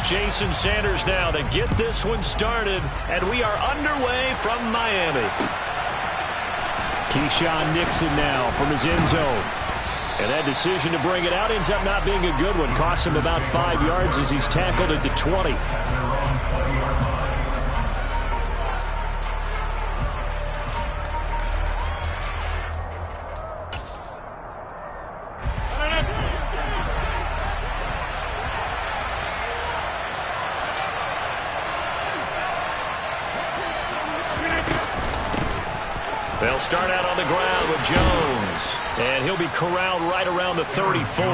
Jason Sanders now to get this one started, and we are underway from Miami. Keyshawn Nixon now from his end zone. And that decision to bring it out ends up not being a good one. Cost him about 5 yards as he's tackled at the 20. They'll start out on the ground with Jones. And he'll be corralled right around the 34.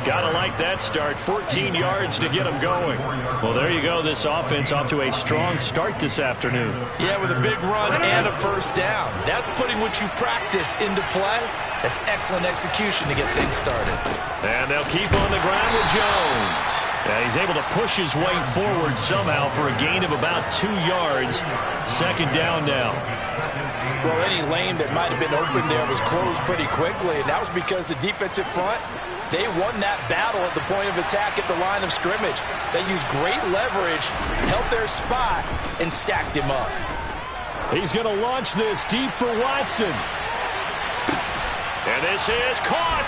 Gotta like that start. 14 yards to get him going. Well, there you go. This offense off to a strong start this afternoon. Yeah, with a big run and a first down. That's putting what you practice into play. That's excellent execution to get things started. And they'll keep on the ground with Jones. Yeah, he's able to push his way forward somehow for a gain of about 2 yards. Second down now. Well, any lane that might have been open there was closed pretty quickly, and that was because the defensive front, they won that battle at the point of attack at the line of scrimmage. They used great leverage, held their spot, and stacked him up. He's going to launch this deep for Watson. And this is caught.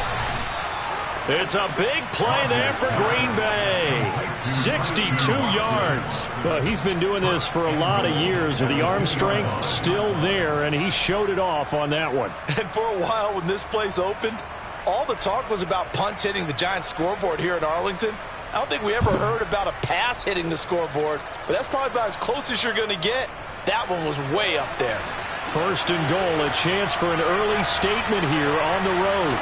It's a big play there for Green Bay. 62 yards. Well, he's been doing this for a lot of years. The arm strength still there, and he showed it off on that one. And for a while when this place opened, all the talk was about punts hitting the Giants scoreboard here in Arlington. I don't think we ever heard about a pass hitting the scoreboard, but that's probably about as close as you're going to get. That one was way up there. First and goal, a chance for an early statement here on the road.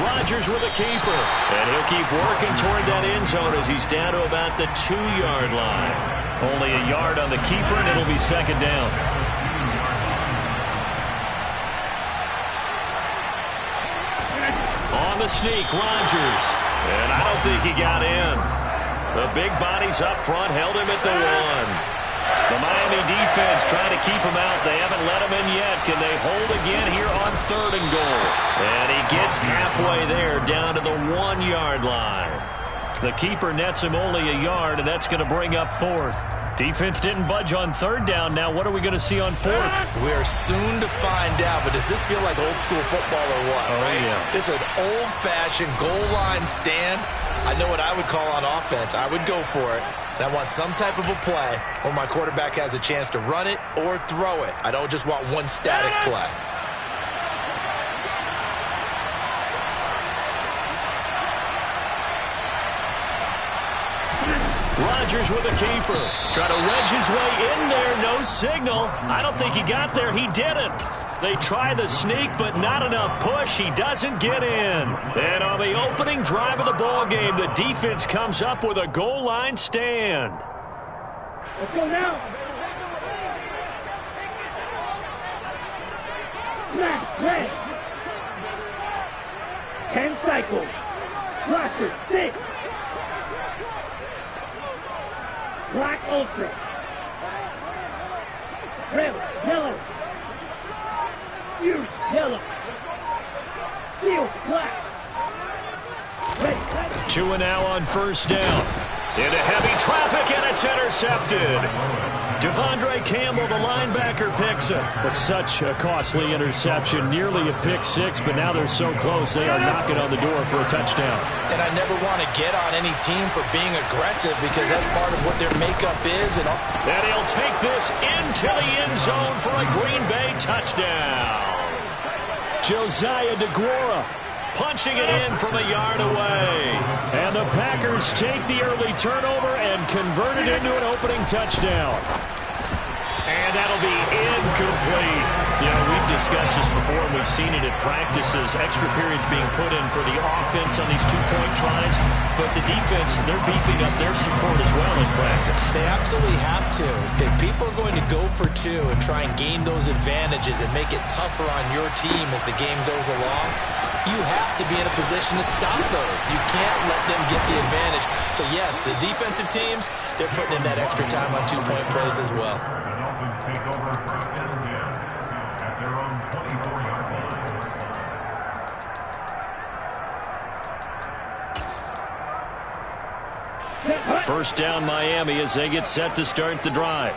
Rodgers with a keeper, and he'll keep working toward that end zone as he's down to about the 2-yard line. Only a yard on the keeper, and it'll be second down. On the sneak, Rodgers, and I don't think he got in. The big bodies up front held him at the 1. The Miami defense trying to keep him out. They haven't let him in yet. Can they hold again here on 3rd and goal? And he gets halfway there down to the 1-yard line. The keeper nets him only a yard, and that's going to bring up 4th. Defense didn't budge on 3rd down. Now what are we going to see on 4th? We're soon to find out, but does this feel like old school football or what? Oh, right? Yeah. This is an old-fashioned goal line stand. I know what I would call on offense. I would go for it. And I want some type of a play where my quarterback has a chance to run it or throw it. I don't just want one static play. Rodgers with a keeper. Try to wedge his way in there. No signal. I don't think he got there. He didn't. They try the sneak, but not enough push. He doesn't get in. And on the opening drive of the ball game, the defense comes up with a goal line stand. Let's go now. Snap, play. 10 cycles. Crusher, 6. Black Ultra. Red, yellow. Fuse, yellow. Steel, black. Red, 2 and now on 1st down. Into heavy traffic, and it's intercepted. Devondre Campbell, the linebacker, picks it. But such a costly interception, nearly a pick 6, but now they're so close they are knocking on the door for a touchdown. And I never want to get on any team for being aggressive because that's part of what their makeup is. And he'll take this into the end zone for a Green Bay touchdown. Josiah DeGuara punching it in from a yard away. And the Packers take the early turnover and convert it into an opening touchdown. And that'll be incomplete. You know, we've discussed this before, and we've seen it at practices. Extra periods being put in for the offense on these 2-point tries. But the defense, they're beefing up their support as well in practice. They absolutely have to. If people are going to go for 2 and try and gain those advantages and make it tougher on your team as the game goes along, you have to be in a position to stop those. You can't let them get the advantage. So, yes, the defensive teams, they're putting in that extra time on 2-point plays as well. Take over first and 10 at their own 24-yard line. First down Miami as they get set to start the drive.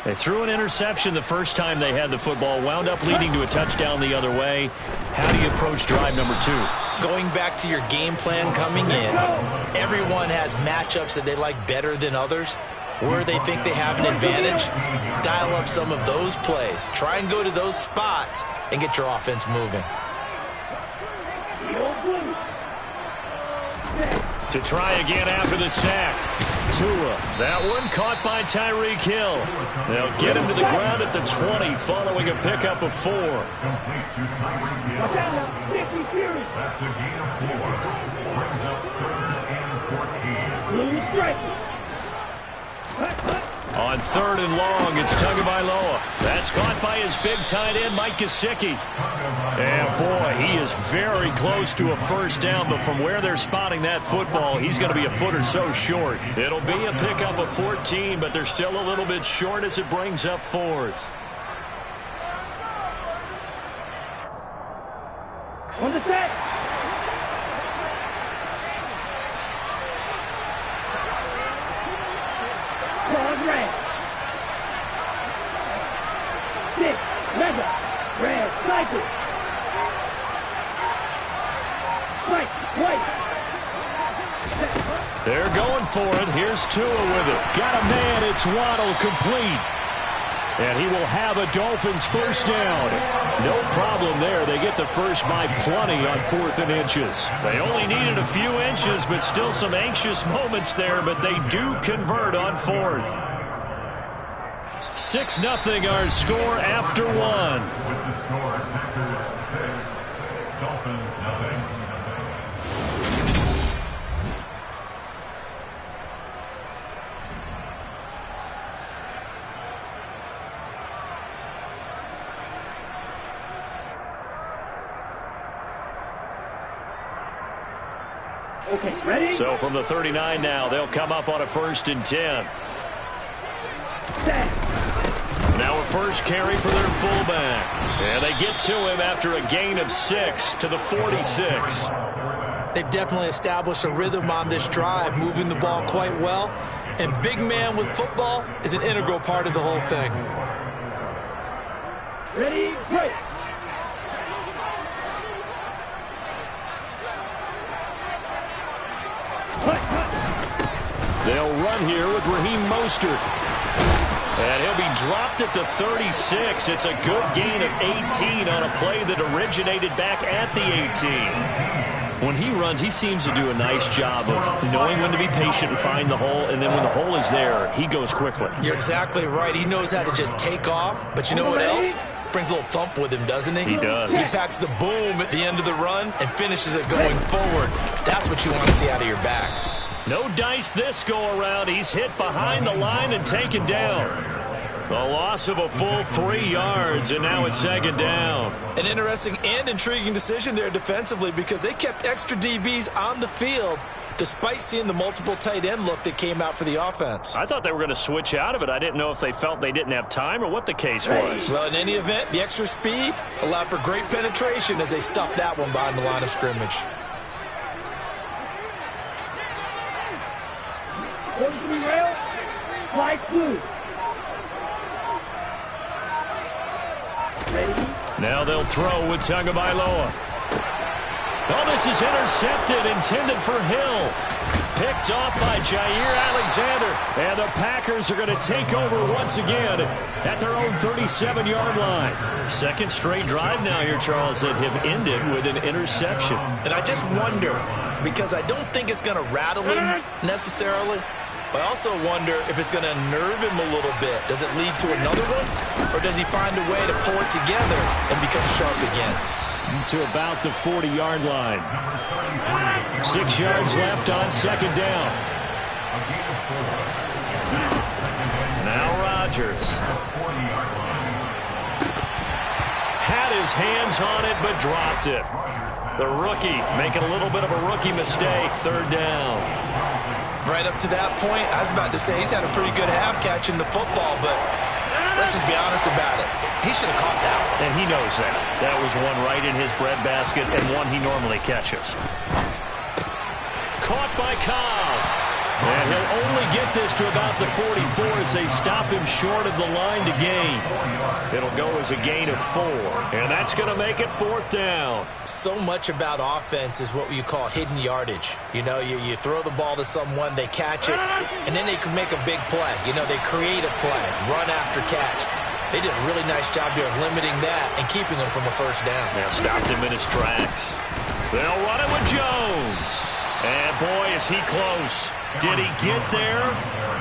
They threw an interception the first time they had the football, wound up leading to a touchdown the other way. How do you approach drive number 2? Going back to your game plan coming in, everyone has matchups that they like better than others. Where they think they have an advantage, dial up some of those plays. Try and go to those spots and get your offense moving. To try again after the sack. Tua, that one caught by Tyreek Hill. They'll get him to the ground at the 20 following a pickup of 4. Complete to Tyreek Hill. That's a gain of 4. Brings up 3rd and 14. On 3rd and long, it's Tagovailoa. That's caught by his big tight end, Mike Gesicki. And boy, he is very close to a first down, but from where they're spotting that football, he's going to be a foot or so short. It'll be a pickup of 14, but they're still a little bit short as it brings up 4th. On the set. Red. 6, mega, red, cycle. White. They're going for it. Here's Tua with it. Got a man. It's Waddle, complete. And he will have a Dolphins first down. No problem there. They get the first by plenty on 4th and inches. They only needed a few inches, but still some anxious moments there, but they do convert on 4th. 6-0 our score after 1. With the score, Packers 6, Dolphins 0. Okay, ready? So from the 39 now, they'll come up on a 1st and 10. Set. Now a first carry for their fullback. And they get to him after a gain of 6 to the 46. They've definitely established a rhythm on this drive, moving the ball quite well. And big man with football is an integral part of the whole thing. Ready, break. They'll run here with Raheem Mostert. And he'll be dropped at the 36. It's a good gain of 18 on a play that originated back at the 18. When he runs, he seems to do a nice job of knowing when to be patient and find the hole, and then when the hole is there, he goes quickly. You're exactly right. He knows how to just take off, but you know what else? Brings a little thump with him, doesn't he? He does. He packs the boom at the end of the run and finishes it going forward. That's what you want to see out of your backs. No dice this go-around. He's hit behind the line and taken down. The loss of a full 3 yards, and now it's 2nd down. An interesting and intriguing decision there defensively because they kept extra DBs on the field despite seeing the multiple tight end look that came out for the offense. I thought they were going to switch out of it. I didn't know if they felt they didn't have time or what the case was. Well, in any event, the extra speed allowed for great penetration as they stuffed that one behind the line of scrimmage. Going to be rail. Flight blue. Ready? Now they'll throw with Tagovailoa. Oh, this is intercepted, intended for Hill. Picked off by Jair Alexander. And the Packers are going to take over once again at their own 37-yard line. 2nd straight drive now here, Charles, that have ended with an interception. And I just wonder, because I don't think it's going to rattle him necessarily, but I also wonder if it's going to nerve him a little bit. Does it lead to another one? Or does he find a way to pull it together and become sharp again? To about the 40-yard line. 6 yards left on 2nd down. Now Rodgers. Had his hands on it, but dropped it. The rookie making a little bit of a rookie mistake. 3rd down. Right up to that point, I was about to say he's had a pretty good half catching the football, but let's just be honest about it. He should have caught that one. And he knows that. That was one right in his breadbasket and one he normally catches. Caught by Cobb. And he'll only get this to about the 44 as they stop him short of the line to gain. It'll go as a gain of 4, and that's going to make it 4th down. So much about offense is what you call hidden yardage. You know, you throw the ball to someone, they catch it, and then they can make a big play. You know, they create a play, run after catch. They did a really nice job here of limiting that and keeping him from a first down. Now stopped him in his tracks. They'll run it with Jones. And boy, is he close. Did he get there?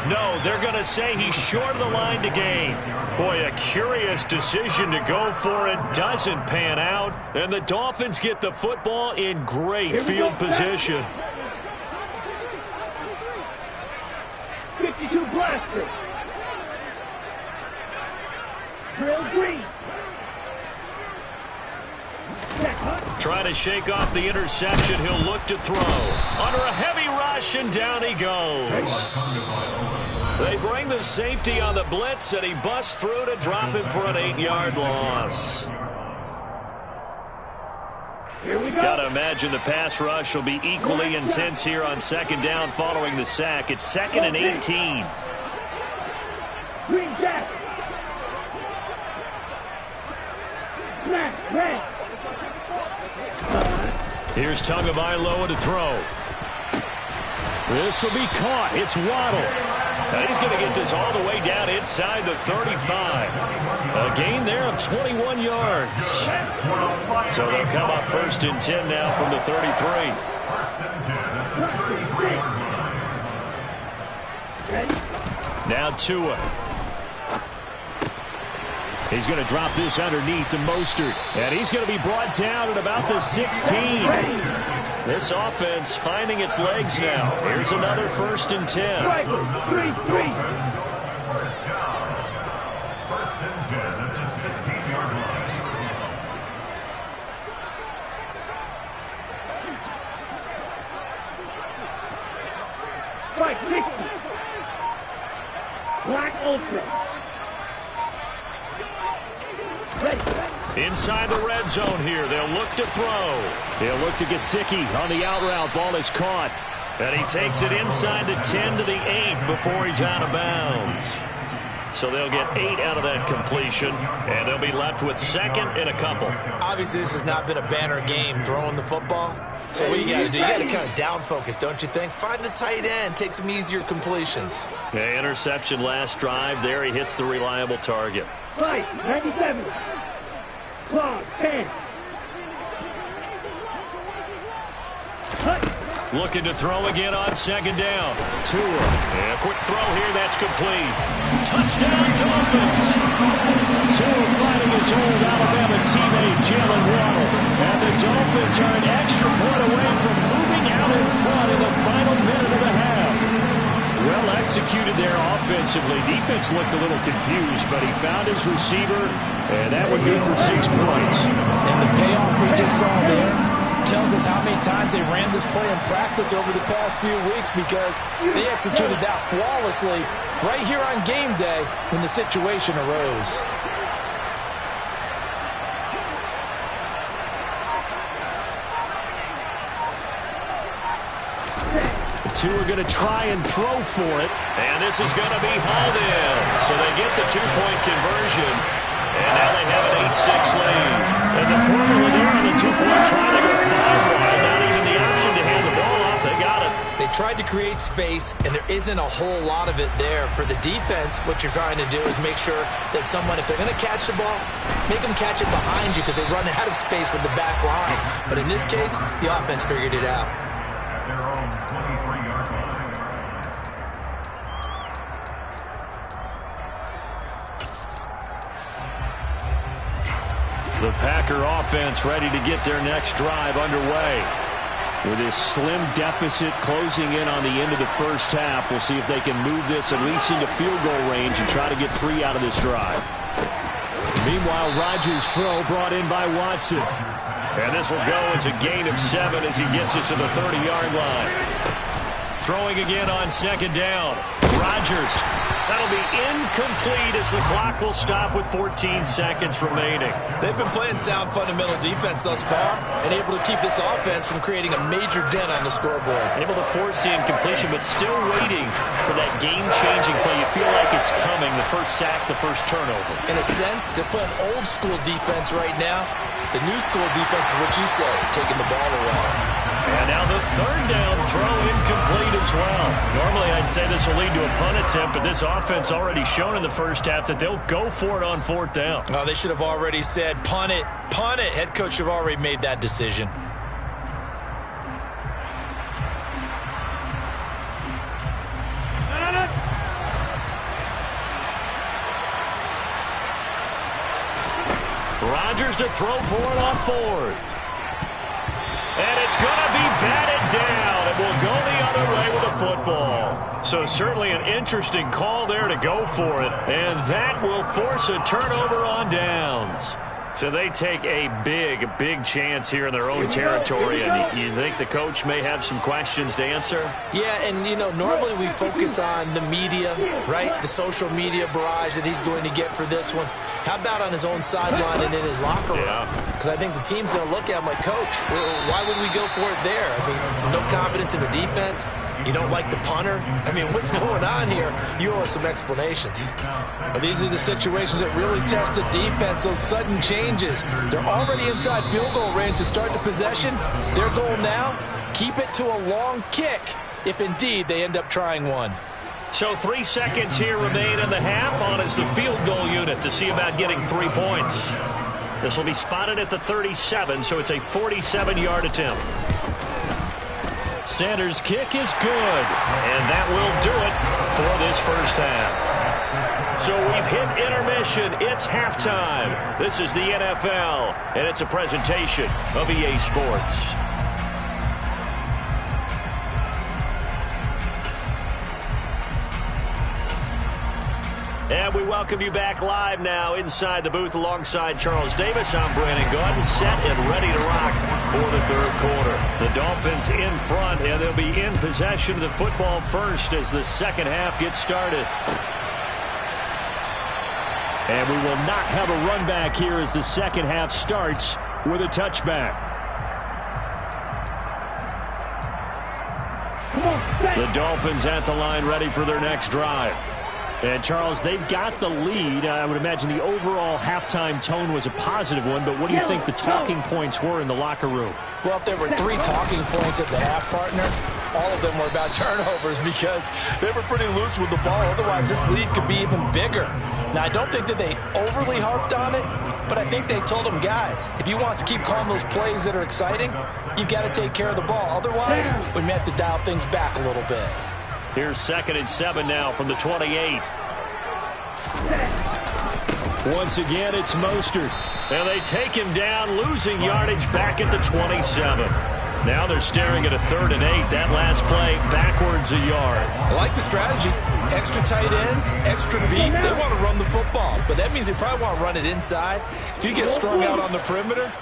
No, they're going to say he's short of the line to gain. Boy, a curious decision to go for it. Doesn't pan out. And the Dolphins get the football in great field position. 52 blaster. Drill green. Trying to shake off the interception. He'll look to throw. Under a heavy rush, and down he goes. They bring the safety on the blitz, and he busts through to drop him for an 8-yard loss. Here we go. Got to imagine the pass rush will be equally intense here on 2nd down following the sack. It's 2nd and 18. Green jack. Smash, red. Here's Tagovailoa to throw. This will be caught. It's Waddle. And he's going to get this all the way down inside the 35. A gain there of 21 yards. So they'll come up 1st and 10 now from the 33. Now Tua. He's going to drop this underneath to Mostert. And he's going to be brought down at about the 16. This offense finding its legs now. Here's another 1st and 10. Right, 3-3. First and 10 at the 16-yard line. Right, 60. Black Ultra. Inside the red zone here. They'll look to throw. He'll look to Gesicki on the out route. Ball is caught. And he takes it inside the 10 to the 8 before he's out of bounds. So they'll get 8 out of that completion. And they'll be left with 2nd and a couple. Obviously, this has not been a banner game throwing the football. So what you got to do, you got to kind of down focus, don't you think? Find the tight end, take some easier completions. Yeah, interception last drive. There he hits the reliable target. Right, 97. Claw, 10. Looking to throw again on 2nd down. Tua. And a quick throw here. That's complete. Touchdown, Dolphins. Tua fighting his old Alabama teammate, Jalen Waddle. And the Dolphins are an extra point away from moving out in front in the final minute of the half. Well executed there offensively. Defense looked a little confused, but he found his receiver, and that one good for 6 points. And the payoff we just saw there tells us how many times they ran this play in practice over the past few weeks, because they executed that flawlessly right here on game day when the situation arose. Two are going to try and throw for it, and this is going to be hauled in. So they get the 2-point conversion, and now they have an 8-6 lead. And the formula there on the 2-point try to go 5 wide, not even the option to hand the ball off. They got it. They tried to create space, and there isn't a whole lot of it there. For the defense, what you're trying to do is make sure that if they're going to catch the ball, make them catch it behind you, because they run out of space with the back line. But in this case, the offense figured it out. At their own 23-yard line. The Packer offense ready to get their next drive underway. With this slim deficit closing in on the end of the first half, we'll see if they can move this at least into field goal range and try to get 3 out of this drive. Meanwhile, Rodgers' throw brought in by Watson. And this will go as a gain of 7 as he gets it to the 30-yard line. Throwing again on 2nd down. Rodgers That'll be incomplete as the clock will stop with 14 seconds remaining. They've been playing sound fundamental defense thus far and able to keep this offense from creating a major dent on the scoreboard. Able to force the incompletion, but still waiting for that game-changing play. You feel like it's coming, the first sack, the first turnover. In a sense, they're playing old-school defense right now. The new-school defense is what you said, taking the ball away. And now the third down throw incomplete as well. Normally I'd say this will lead to a punt attempt, but this offense already shown in the first half that they'll go for it on fourth down. Oh, they should have already said, punt it, punt it. Head coach should have already made that decision. Rodgers to throw for it on fourth. And it's going to be batted down. It will go the other way with a football. So certainly an interesting call there to go for it. And that will force a turnover on downs. So they take a big chance here in their own territory. And you think the coach may have some questions to answer? Yeah, and, you know, normally we focus on the media, right? The social media barrage that he's going to get for this one. How about on his own sideline and in his locker room? Because I think the team's going to look at him like, Coach, why would we go for it there? I mean, no confidence in the defense. You don't like the punter. I mean, what's going on here? You owe us some explanations. Well, these are the situations that really test the defense, those sudden changes. They're already inside field goal range to start the possession. Their goal now, keep it to a long kick if indeed they end up trying one. So 3 seconds here remain in the half on as the field goal unit to see about getting 3 points. This will be spotted at the 37, so it's a 47-yard attempt. Sanders' kick is good, and that will do it for this first half. So we've hit intermission. It's halftime. This is the NFL, and it's a presentation of EA Sports. And we welcome you back live now inside the booth alongside Charles Davis. I'm Brandon Gordon, set and ready to rock for the third quarter. The Dolphins in front, and they'll be in possession of the football first as the second half gets started. And we will not have a run back here as the second half starts with a touchback. The Dolphins at the line ready for their next drive. And, Charles, they've got the lead. I would imagine the overall halftime tone was a positive one, but what do you think the talking points were in the locker room? Well, if there were 3 talking points at the half, partner, all of them were about turnovers because they were pretty loose with the ball. Otherwise, this lead could be even bigger. Now, I don't think that they overly harped on it, but I think they told them, guys, if you want to keep calling those plays that are exciting, you've got to take care of the ball. Otherwise, we may have to dial things back a little bit. Here's 2nd and 7 now from the 28. Once again, it's Mostert. And they take him down, losing yardage back at the 27. Now they're staring at a 3rd and 8. That last play, backwards a yard. I like the strategy. Extra tight ends, extra beef. They want to run the football, but that means they probably want to run it inside. If you get strung out on the perimeter,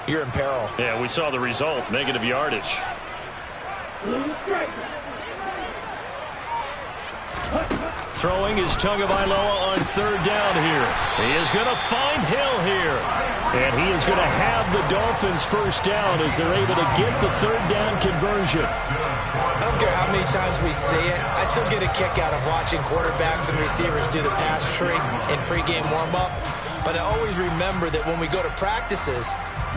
you're in peril. Yeah, we saw the result, negative yardage. Throwing is Tagovailoa on 3rd down here. He is going to find Hill here. And he is going to have the Dolphins first down as they're able to get the 3rd down conversion. I don't care how many times we see it. I still get a kick out of watching quarterbacks and receivers do the pass tree in pregame warm-up. But I always remember that when we go to practices,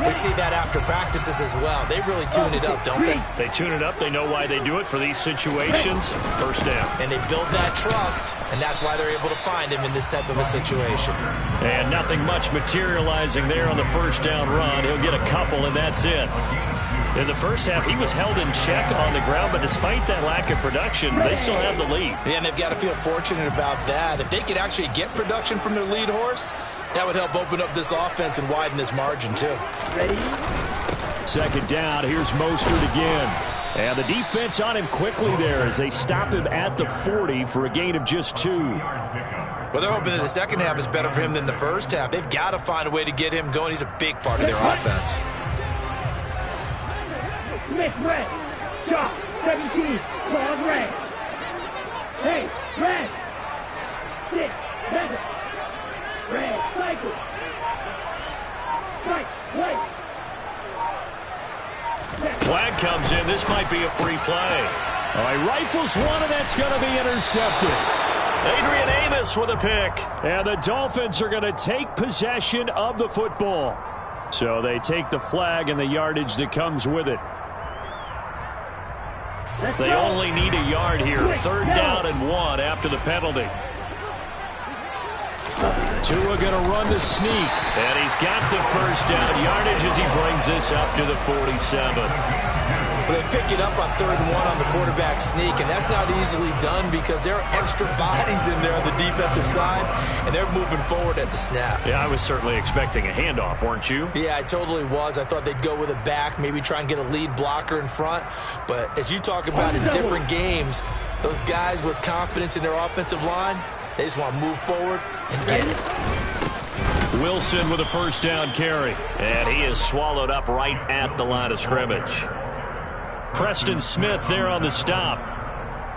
we see that after practices as well. They really tune it up, don't they? They tune it up. They know why they do it for these situations. First down. And they build that trust, and that's why they're able to find him in this type of a situation. And nothing much materializing there on the first down run. He'll get a couple, and that's it. In the first half, he was held in check on the ground, but despite that lack of production, they still have the lead. Yeah, and they've got to feel fortunate about that. If they could actually get production from their lead horse, that would help open up this offense and widen this margin, too. Second down, here's Mostert again. And the defense on him quickly there as they stop him at the 40 for a gain of just 2. Well, they're hoping that the second half is better for him than the first half. They've got to find a way to get him going. He's a big part of their offense. Smith, red. Shot, 17. Claws, red. Hey, red. 6, Madden. Red, cycle. Right, right. Flag comes in. This might be a free play. All right, rifles one, and that's going to be intercepted. Adrian Amos with a pick. And the Dolphins are going to take possession of the football. So they take the flag and the yardage that comes with it. They only need a yard here. 3rd down and 1 after the penalty. Tua going to run the sneak. And he's got the 1st down yardage as he brings this up to the 47. But they pick it up on 3rd and 1 on the quarterback sneak, and that's not easily done because there are extra bodies in there on the defensive side, and they're moving forward at the snap. Yeah, I was certainly expecting a handoff, weren't you? Yeah, I totally was. I thought they'd go with a back, maybe try and get a lead blocker in front. But as you talk about in different games, those guys with confidence in their offensive line, they just want to move forward and get it. Wilson with a 1st down carry, and he is swallowed up right at the line of scrimmage. Preston Smith there on the stop.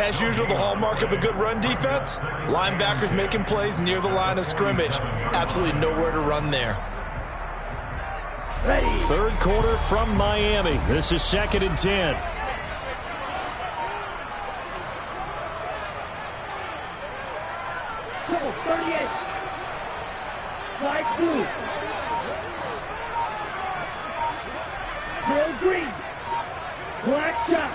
As usual, the hallmark of a good run defense, linebackers making plays near the line of scrimmage. Absolutely nowhere to run there. Ready. 3rd quarter from Miami. This is 2nd and 10. Double 38. Flag blue. Bill Green. Black shot.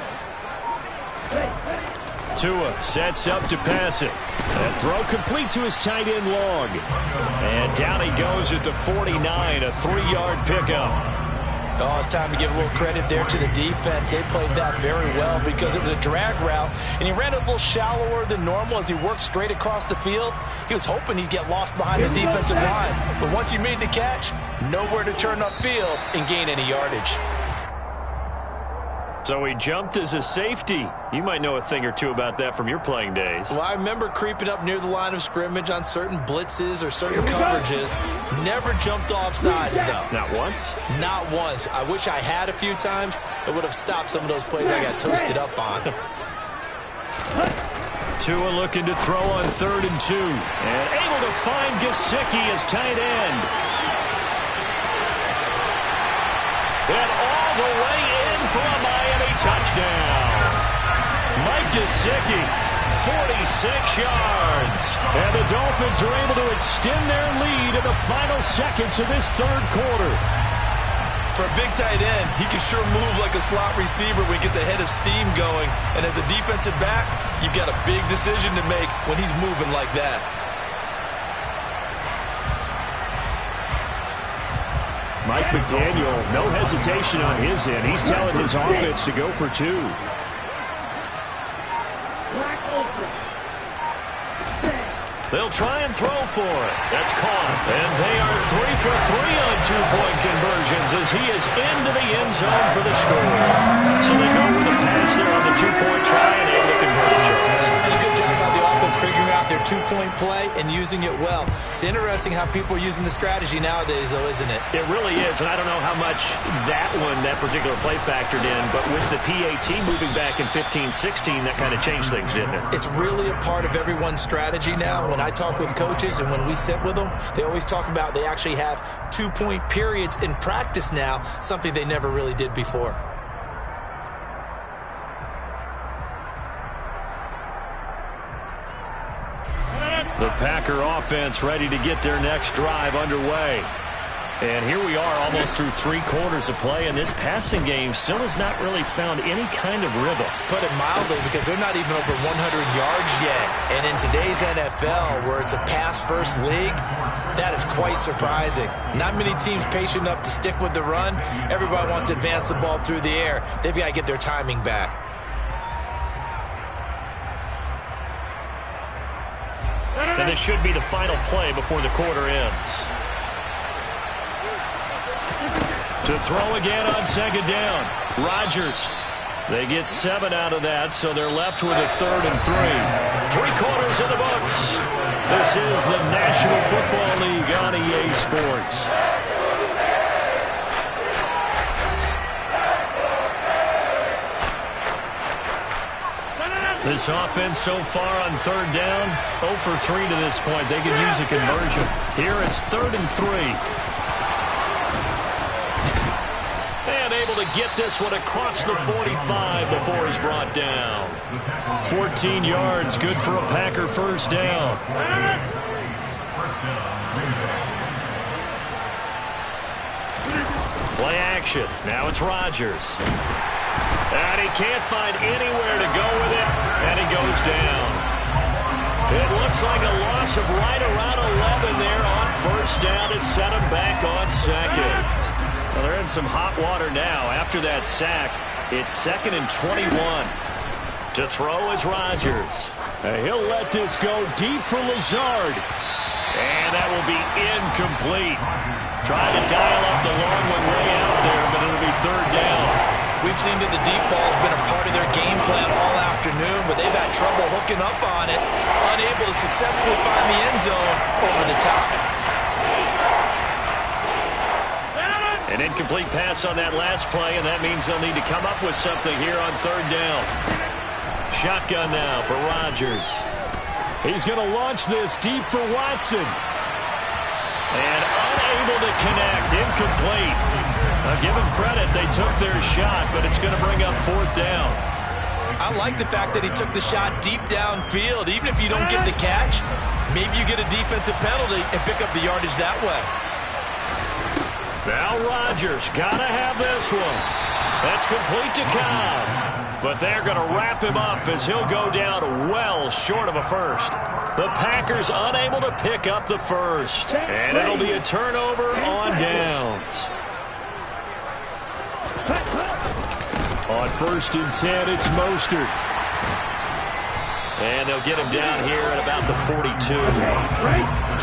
Ready. Tua sets up to pass it. And throw complete to his tight end Long. And down he goes at the 49, a 3-yard pickup. Oh, it's time to give a little credit there to the defense. They played that very well because it was a drag route, and he ran a little shallower than normal as he worked straight across the field. He was hoping he'd get lost behind the defensive line, but once he made the catch, nowhere to turn upfield and gain any yardage. So he jumped as a safety. You might know a thing or two about that from your playing days. Well, I remember creeping up near the line of scrimmage on certain blitzes or certain coverages. Never jumped off sides, though. Not once? Not once. I wish I had a few times. It would have stopped some of those plays I got toasted up on. Tua looking to throw on 3rd and 2. And able to find Gesicki as tight end. And all the way in for a Miami touchdown. Mike Gesicki, 46 yards. And the Dolphins are able to extend their lead in the final seconds of this 3rd quarter. For a big tight end, he can sure move like a slot receiver when he gets a head of steam going. And as a defensive back, you've got a big decision to make when he's moving like that. Mike McDaniel, no hesitation on his end. He's telling his offense to go for 2. Black ultra. They'll try and throw for it. That's caught. And they are 3 for 3 on 2-point conversions as he is into the end zone for the score. So they go with a pass there on the 2-point try and able to convert it, Charles. And a good job by the offense figuring out their 2-point play and using it well. It's interesting how people are using the strategy nowadays, though, isn't it? It really is, and I don't know how much that particular play factored in, but with the PAT moving back in 15-16, that kind of changed things, didn't it? It's really a part of everyone's strategy now. When I talk with coaches and when we sit with them, they always talk about they actually have 2-point periods in practice now, something they never really did before. The Packer offense ready to get their next drive underway. And here we are almost through 3 quarters of play, and this passing game still has not really found any kind of rhythm. Put it mildly, because they're not even over 100 yards yet. And in today's NFL, where it's a pass-first league, that is quite surprising. Not many teams patient enough to stick with the run. Everybody wants to advance the ball through the air. They've got to get their timing back. And this should be the final play before the quarter ends. To throw again on 2nd down. Rodgers. They get 7 out of that, so they're left with a 3rd and 3. 3 quarters in the books. This is the National Football League on EA Sports. The This offense so far on third down, 0 for 3 to this point. They could use a conversion. Here it's 3rd and 3. And able to get this one across the 45 before he's brought down. 14 yards, good for a Packer first down. Play action. Now it's Rodgers. And he can't find anywhere to go with it, and he goes down. It looks like a loss of right around 11 there on first down to set him back on second. Well, they're in some hot water now. After that sack, it's 2nd and 21. To throw is Rodgers. He'll let this go deep for Lazard. And that will be incomplete. Trying to dial up the long one way out there, but it'll be 3rd down. We've seen that the deep ball's been a part of their game plan all afternoon, but they've had trouble hooking up on it, unable to successfully find the end zone over the top. An incomplete pass on that last play, and that means they'll need to come up with something here on 3rd down. Shotgun now for Rodgers. He's going to launch this deep for Watson. And unable to connect, incomplete. Now give them credit, they took their shot, but it's going to bring up 4th down. I like the fact that he took the shot deep downfield. Even if you don't get the catch, maybe you get a defensive penalty and pick up the yardage that way. Now Rodgers, got to have this one. That's complete to Cobb. But they're going to wrap him up as he'll go down well short of a first. The Packers unable to pick up the first. And it'll be a turnover on downs. On 1st and 10, it's Mostert. And they'll get him down here at about the 42.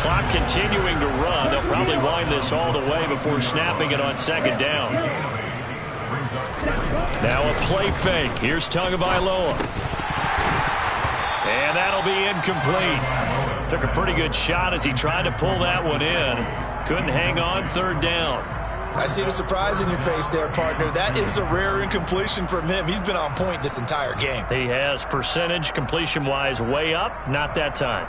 Clock continuing to run. They'll probably wind this all the way before snapping it on 2nd down. Now a play fake. Here's Tagovailoa. And that'll be incomplete. Took a pretty good shot as he tried to pull that one in. Couldn't hang on 3rd down. I see the surprise in your face there, partner. That is a rare incompletion from him. He's been on point this entire game. He has percentage completion-wise way up. Not that time.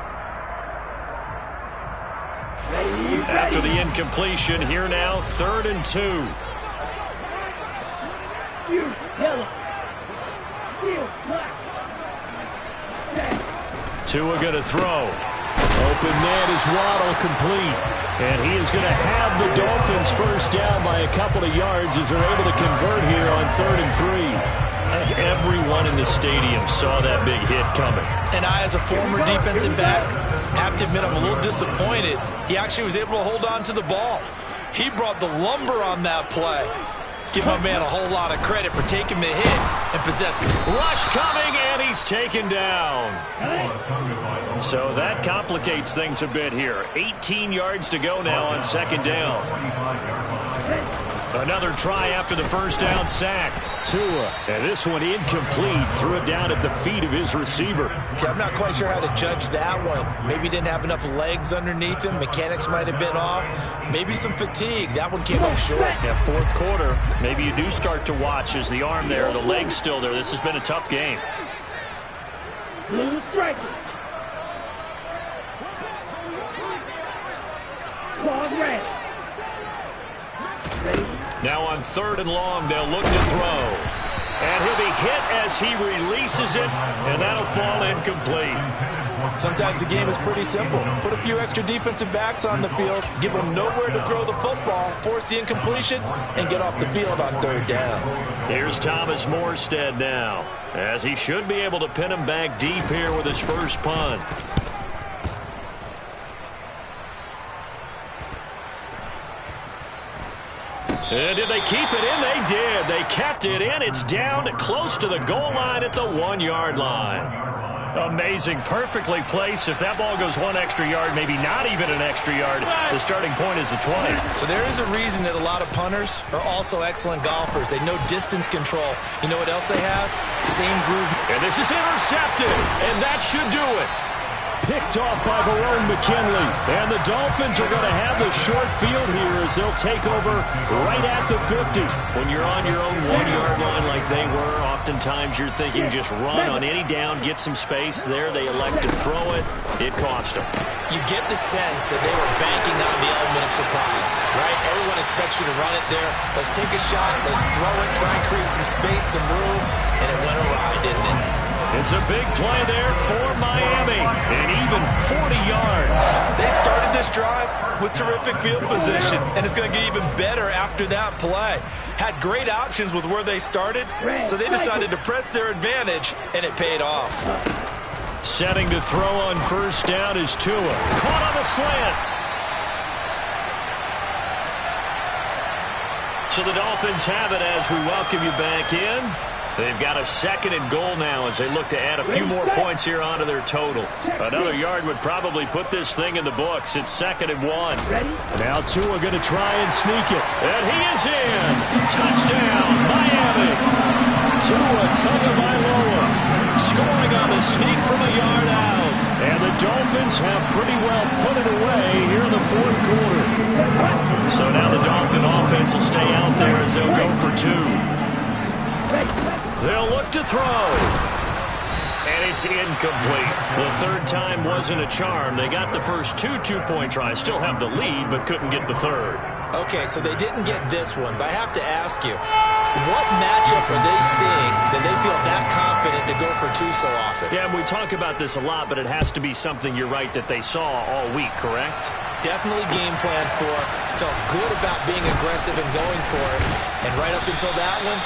After the incompletion, here now, 3rd and 2. Tua going to throw. Open man is Waddle, complete. And he is going to have the Dolphins first down by a couple of yards as they're able to convert here on 3rd and 3. I think everyone in the stadium saw that big hit coming. And I, as a former defensive back, have to admit I'm a little disappointed. He actually was able to hold on to the ball. He brought the lumber on that play. Give my man a whole lot of credit for taking the hit and possessing it. Rush coming, and he's taken down. So that complicates things a bit here. 18 yards to go now on 2nd down. Another try after the first down sack. Tua, and this one incomplete. Threw it down at the feet of his receiver. Okay, I'm not quite sure how to judge that one. Maybe he didn't have enough legs underneath him. Mechanics might have been off. Maybe some fatigue. That one came up short. Yeah, 4th quarter. Maybe you do start to watch as the arm there, the leg's still there. This has been a tough game. Blue strike. Claws red. Now on 3rd and long, they'll look to throw. And he'll be hit as he releases it, and that'll fall incomplete. Sometimes the game is pretty simple. Put a few extra defensive backs on the field, give them nowhere to throw the football, force the incompletion, and get off the field on 3rd down. Here's Thomas Morstead now, as he should be able to pin him back deep here with his first punt. And did they keep it in? They did. They kept it in. It's down close to the goal line at the 1-yard line. Amazing. Perfectly placed. If that ball goes 1 extra yard, maybe not even an extra yard, the starting point is the 20. So there is a reason that a lot of punters are also excellent golfers. They know distance control. You know what else they have? Same groove. And this is intercepted. And that should do it. picked off by Verone McKinley. And the Dolphins are going to have the short field here as they'll take over right at the 50. When you're on your own 1-yard line like they were, oftentimes you're thinking just run on any down, get some space. There they elect to throw it. It cost them. You get the sense that they were banking on the element of surprise, right? Everyone expects you to run it there. Let's take a shot. Let's throw it. Try and create some space, some room. And it went awry, didn't it? It's a big play there for Miami, and even 40 yards. They started this drive with terrific field position, and it's going to get even better after that play. Had great options with where they started, so they decided to press their advantage, and it paid off. Setting to throw on first down is Tua. Caught on the slant. So the Dolphins have it as we welcome you back in. They've got a 2nd and goal now as they look to add a few more points here onto their total. Another yard would probably put this thing in the books. It's 2nd and 1. Now Tua going to try and sneak it. And he is in. Touchdown, Miami. Tua Tagovailoa scoring on the sneak from a yard out. And the Dolphins have pretty well put it away here in the 4th quarter. So now the Dolphin offense will stay out there as they'll go for 2. They'll look to throw. And it's incomplete. The 3rd time wasn't a charm. They got the first 2 two-point tries. Still have the lead, but couldn't get the 3rd. Okay, so they didn't get this one, but I have to ask you, what matchup are they seeing that they feel that confident to go for 2 so often? Yeah, we talk about this a lot, but it has to be something, you're right, that they saw all week, correct? Definitely game planned for. Felt good about being aggressive and going for it. And right up until that one,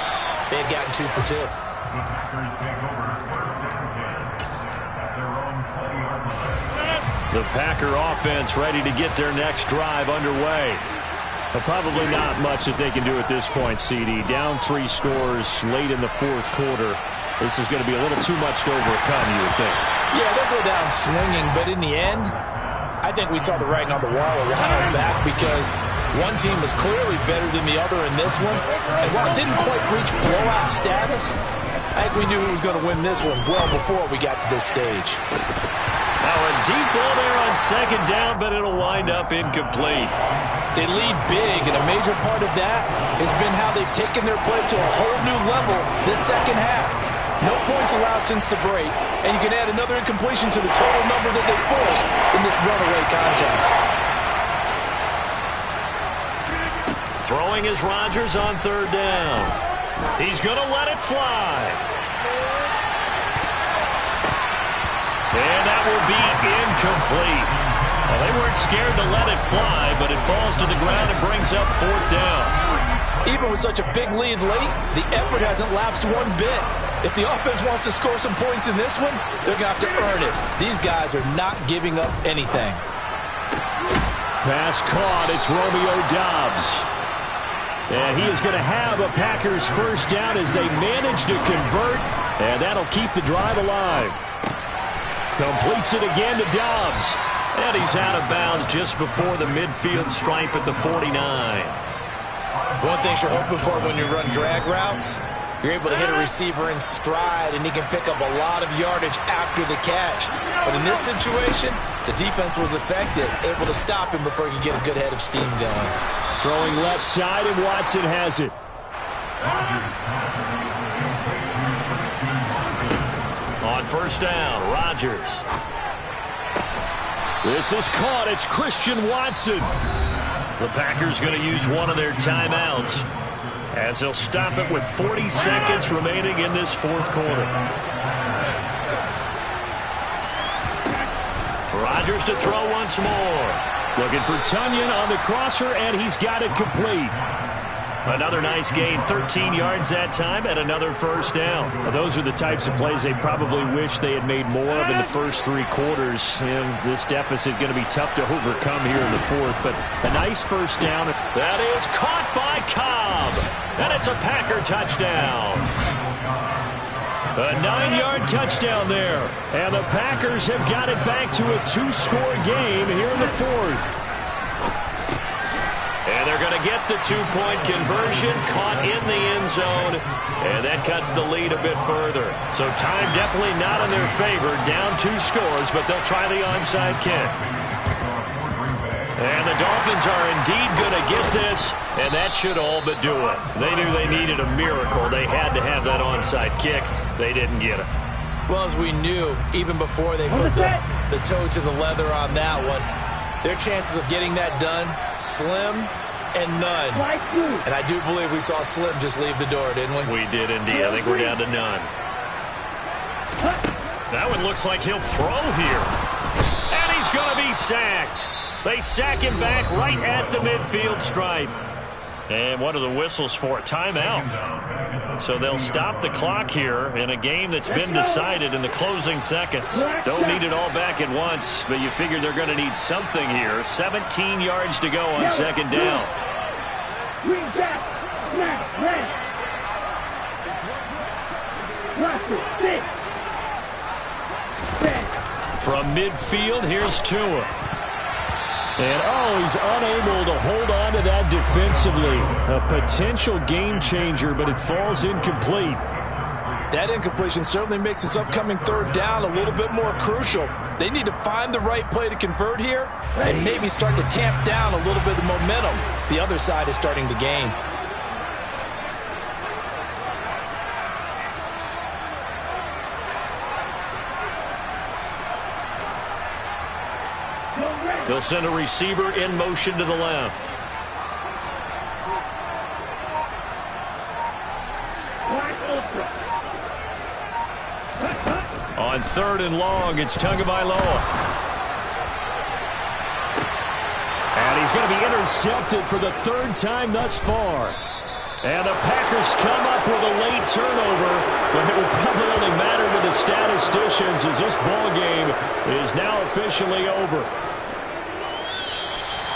they had gotten 2 for 2. The Packers take over 1st and 10 at their own 20-yard line. The Packer offense ready to get their next drive underway. But probably not much that they can do at this point, CD. Down 3 scores late in the 4th quarter. This is going to be a little too much to overcome, you would think. Yeah, they'll go down swinging, but in the end, I think we saw the writing on the wall a while back because one team was clearly better than the other in this one. And while it didn't quite reach blowout status, I think we knew who was going to win this one well before we got to this stage. Now a deep ball there on 2nd down, but it'll wind up incomplete. They lead big, and a major part of that has been how they've taken their play to a whole new level this 2nd half. No points allowed since the break, and you can add another incompletion to the total number that they forced in this runaway contest. Throwing is Rodgers on 3rd down. He's going to let it fly. And that will be incomplete. Well, they weren't scared to let it fly, but it falls to the ground and brings up 4th down. Even with such a big lead late, the effort hasn't lapsed one bit. If the offense wants to score some points in this one, they're going to have to earn it. These guys are not giving up anything. Pass caught. It's Romeo Doubs. And he is going to have a Packers 1st down as they manage to convert, and that'll keep the drive alive. Completes it again to Doubs. And he's out of bounds just before the midfield stripe at the 49. One thing you're hoping for when you run drag routes, you're able to hit a receiver in stride, and he can pick up a lot of yardage after the catch. But in this situation, the defense was effective, able to stop him before he could get a good head of steam going. Throwing left side, and Watson has it. On 1st down, Rodgers. This is caught. It's Christian Watson. The Packers going to use one of their timeouts as they'll stop it with 40 seconds remaining in this 4th quarter. Rodgers to throw once more. Looking for Tunyon on the crosser, and he's got it complete. Another nice gain, 13 yards that time, and another 1st down. Now, those are the types of plays they probably wish they had made more of in the first 3 quarters. And this deficit going to be tough to overcome here in the 4th, but a nice 1st down. That is caught by Cobb, and it's a Packer touchdown. A 9-yard touchdown there, and the Packers have got it back to a 2-score game here in the 4th. And they're going going to get the two-point conversion, caught in the end zone, and that cuts the lead a bit further. So time definitely not in their favor, down 2 scores, but they'll try the onside kick. And the Dolphins are indeed going to get this, and that should all but do it. They knew they needed a miracle. They had to have that onside kick. They didn't get it. Well, as we knew, even before they put the toe to the leather on that one, their chances of getting that done, slim and none. And I do believe we saw Slim just leave the door, didn't we? We did indeed. I think we're down to none. That one looks like he'll throw here. And he's going to be sacked. They sack him back right at the midfield stripe. And what are the whistles for? Timeout. So they'll stop the clock here in a game that's been decided in the closing seconds. Don't need it all back at once, but you figure they're going to need something here. 17 yards to go on second down. From midfield, here's Tua. And, oh, he's unable to hold on to that defensively. A potential game changer, but it falls incomplete. That incompletion certainly makes this upcoming third down a little bit more crucial. They need to find the right play to convert here and maybe start to tamp down a little bit of momentum. The other side is starting to gain. They'll send a receiver in motion to the left. On 3rd and long, it's Tagovailoa. And he's going to be intercepted for the 3rd time thus far. And the Packers come up with a late turnover, but it will probably only matter to the statisticians as this ball game is now officially over.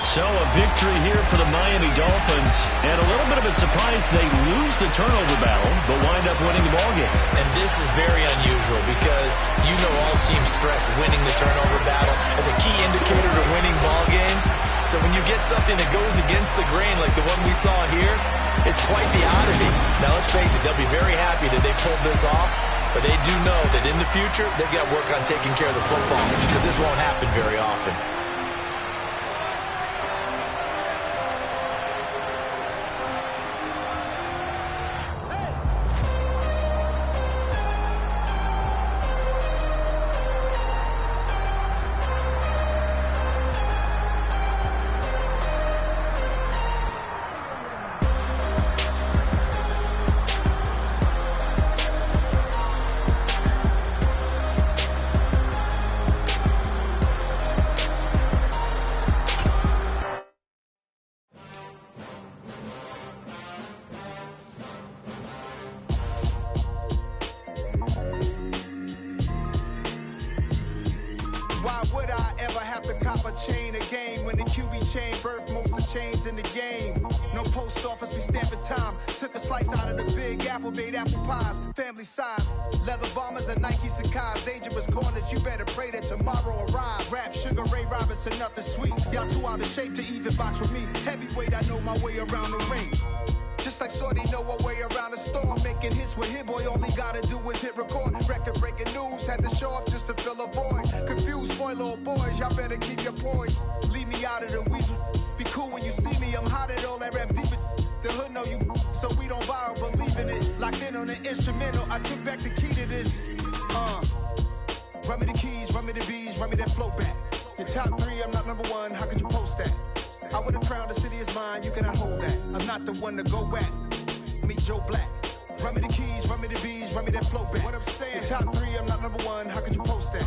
So a victory here for the Miami Dolphins, and a little bit of a surprise they lose the turnover battle, but wind up winning the ballgame. And this is very unusual because you know all teams stress winning the turnover battle as a key indicator to winning ball games. So when you get something that goes against the grain like the one we saw here, it's quite the oddity. Now let's face it, they'll be very happy that they pulled this off, but they do know that in the future they've got to work on taking care of the football because this won't happen very often. Nothing sweet. Y'all too out of shape to even box with me. Heavyweight, I know my way around the ring. Just like Shorty know her way around the storm. Making hits with Hit Boy, all he gotta do is hit record. Record-breaking news, had to show up just to fill a void. Confused, spoiled little boys, y'all better keep your poise. Leave me out of the weasel. Be cool when you see me, I'm hot at all that rap deep. The hood know you, so we don't borrow, believe in it. Locked in on the instrumental, I took back the key to this. Run me the keys, run me the bees, run me that flow back. Your top 3, I'm not number 1, how could you post that? I would have crowned the city is mine, you cannot hold that. I'm not the one to go at. Meet Joe Black. Run me the keys, run me the bees, run me that flow back. What I'm saying, your top 3, I'm not number 1, how could you post that?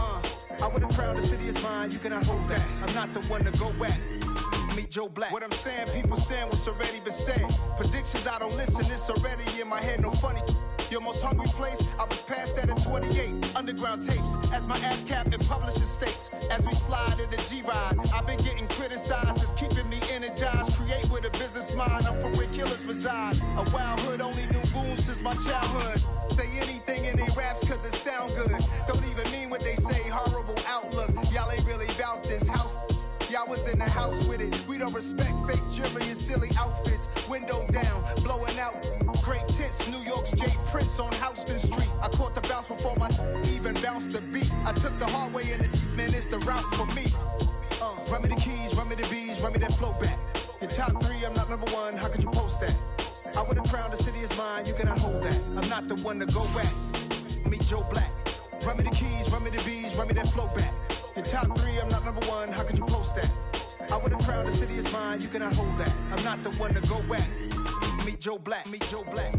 I would have crowned the city is mine, you cannot hold that. I'm not the one to go at. Meet Joe Black. What I'm saying, people saying what's already been said. Predictions, I don't listen, it's already in my head, no funny. Your most hungry place, I was past that at 28. Underground tapes, as my ass cap in publishing states. As we slide in the G-Ride, I've been getting criticized. It's keeping me energized. Create with a business mind, I'm from where killers reside. A wild hood, only knew goons since my childhood. Say anything in they raps cause it sound good. Don't even mean what they say, horrible outlook. Y'all ain't really about this house. Yeah, I was in the house with it. We don't respect fake jewelry and silly outfits. Window down, blowing out great tits. New York's J. Prince on Houston Street. I caught the bounce before my even bounced the beat. I took the hard way in it, man, it's the route for me. Run me the keys, run me the bees, run me that flow back. Your top 3, I'm not number 1, how could you post that? I would have crowned the city is mine, you cannot hold that. I'm not the one to go back. Meet Joe Black. Run me the keys, run me the bees, run me that flow back. Your top 3, I'm not number 1, how could you post that? I would have crowned the city is mine, you cannot hold that. I'm not the one to go back. Meet Joe Black, meet Joe Black.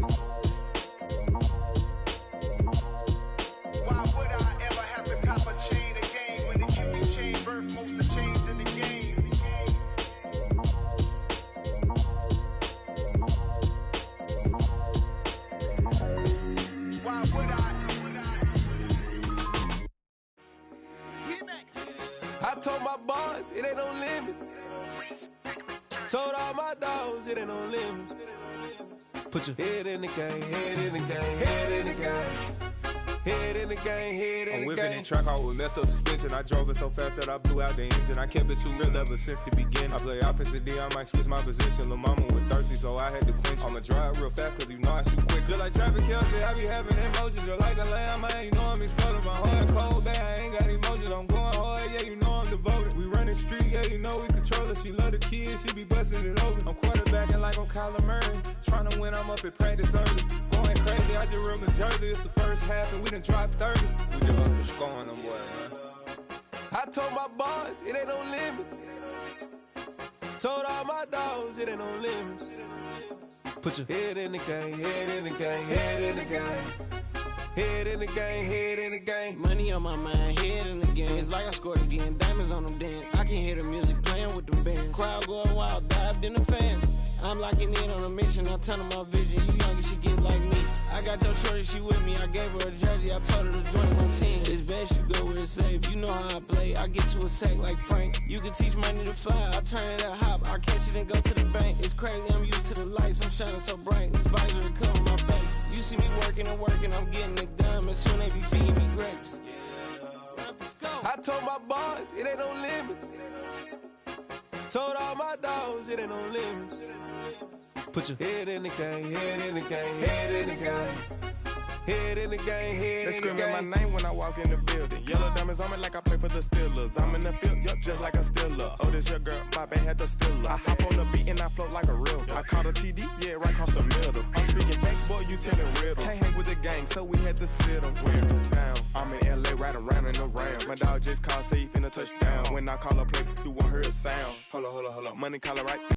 Why would I ever have to cop a chain again when the QB chain birth most of the chains in the game? Why would I? I told my boys it ain't no limits. Told all my dogs it ain't no limits. Put your head in the game, head in the game, head in the game. Head in the game, head in the game. I'm whipping the track out with messed up suspension. I drove it so fast that I blew out the engine. I kept it too real ever since the beginning. I play offensive D, I might switch my position. Lil' mama was thirsty, so I had to quench. I'ma drive real fast, cause you know I shoot quick. Just like Travis Kelce, I be having emotions. Just like a lamb, I ain't know I'm exploding. My heart cold, bad, I ain't got emotions. I'm going hard, yeah, you know I'm devoted. We run the streets, yeah, you know we control it. She love the kids, she be busting it over. I'm quarterbacking like I'm Kyler Murray. Trying to win, I'm up at practice early. Going crazy, I just real the jersey. It's the first half and we done dropped 30. We just up to scoring them, boy, man. I told my boys it ain't no limits. Told all my dogs it ain't no limits. Put your head in the game, head in the game, head in the game. Head in the game, head in the game. Money on my mind, head in the game. It's like I scored again, diamonds on them dance. I can hear the music playing with them bands. Crowd going wild, dived in the fans. I'm locking in on a mission, I tell them my vision. You young and she get like me. I got your shorty, she with me. I gave her a jersey, I told her to join my team. It's best you go where it's safe. You know how I play, I get to a sack like Frank. You can teach money to fly, I turn it up hop. I catch it and go to the bank. It's crazy, I'm used to the lights, I'm shining so bright. This visor cover my face. You see me working and working, I'm getting it done. And soon they be feeding me grapes. I told my boys it ain't no limits. Told all my dogs it ain't no limits. Put your head in the game, head in the game, head in the game. Head in the game, head in the game. They screaming my name when I walk in the building. Yellow diamonds on me like I play for the Steelers. I'm in the field, yup, just like a Steeler. Oh, this your girl, my band had the Steeler. I hop on the beat and I float like a real. I caught a TD, yeah, right across the middle. I'm speaking thanks, boy, you telling riddles. Can't hang with the gang, so we had to sit them where down. I'm in LA, riding around in the Ram. My dog just called, say he finna touch down. When I call a play, you won't hear a sound. Hold up, money collar right.